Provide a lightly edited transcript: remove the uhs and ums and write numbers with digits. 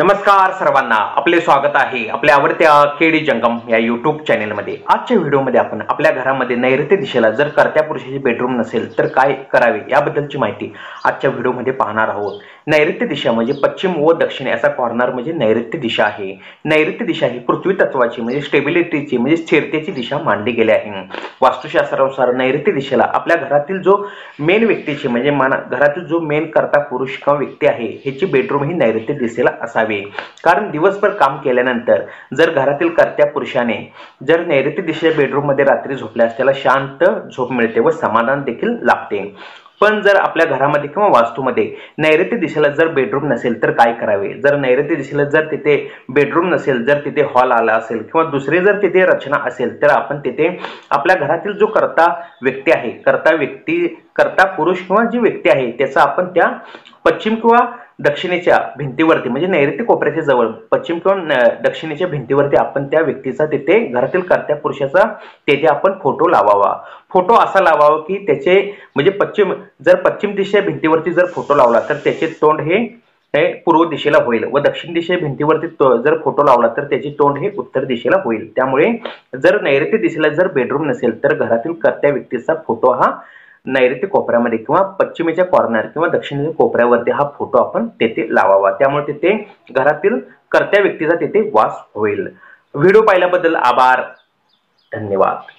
नमस्कार सर्वांना, आपले स्वागत आहे आपल्या आवडत्या केडी जंगम या यूट्यूब चॅनेलमध्ये। आजच्या व्हिडिओमध्ये आपण आपल्या घरामध्ये नैऋत्य दिशेला जर कर्त्या पुरुषाची बेडरूम नसेल तर काय करावे याबद्दलची माहिती आजच्या व्हिडिओमध्ये पाहणार आहोत। नैऋत्य दिशा म्हणजे पश्चिम व दक्षिण याचा कॉर्नर म्हणजे नैऋत्य दिशा आहे। नैऋत्य दिशा ही पृथ्वी तत्वाची म्हणजे स्टेबिलिटीची म्हणजे स्थिरतेची दिशा मानली गेली आहे। वास्तुशास्त्रानुसार नैऋत्य दिशेला आपल्या घरातील जो मेन व्यक्तीची म्हणजे घरातील जो मेन कर्ता पुरुष किंवा व्यक्ती आहे ह्याची बेडरूम ही नैऋत्य दिशेला असावी। कारण दिवसभर काम केल्यानंतर जर घरातील कर्त्या पुरुषाने जर नैऋत्य दिशेच्या बेडरूम मध्ये रात्री झोपल्यास त्याला शांत झोप मिळते व समाधान देखील लाभते। पण जर आपल्या घरामध्ये किंवा वास्तूमध्ये नैऋत्य दिशेला जर बेडरूम नसेल तर काय करावे? जर नैऋत्य दिशेला जर तिथे बेडरूम नसेल, जर तिथे हॉल आला असेल किंवा दुसरी जर तिथे रचना असेल तर आपण तिथे आपल्या घरातील जो कर्ता व्यक्ती आहे, कर्ता पुरुष किंवा जी व्यक्ती आहे त्याचा आपण त्या पश्चिम किंवा दक्षिणेच्या भिंतीवरती म्हणजे नैऋत्य कोपऱ्याच्या जवळ पश्चिम किंवा दक्षिणेच्या भिंतीवरती आपण त्या व्यक्तीचा तिथे घरातील कर्त्या पुरुषाचा तेथे आपण फोटो लावावा। फोटो असा लावावा की त्याचे म्हणजे पश्चिम दिशेच्या भिंतीवरती जर फोटो लावला तर त्याचे तोंड हे पूर्व दिशेला होईल व दक्षिण दिशेच्या भिंतीवरती जर फोटो लावला तर त्याचे तोंड हे उत्तर दिशेला होईल। त्यामुळे जर नैऋत्य दिशेला जर बेडरूम नसेल तर घरातील कर्त्या व्यक्तीचा फोटो हा नैऋत्य कोपऱ्यामध्ये किंवा पश्चिमेच्या कॉर्नर किंवा दक्षिणेच्या कोपऱ्यावरती हा फोटो आपण तेथे लावावा। त्यामुळे तिथे घरातील कर्त्या व्यक्तीचा तिथे वास होईल। व्हिडिओ पाहिल्याबद्दल आभार, धन्यवाद।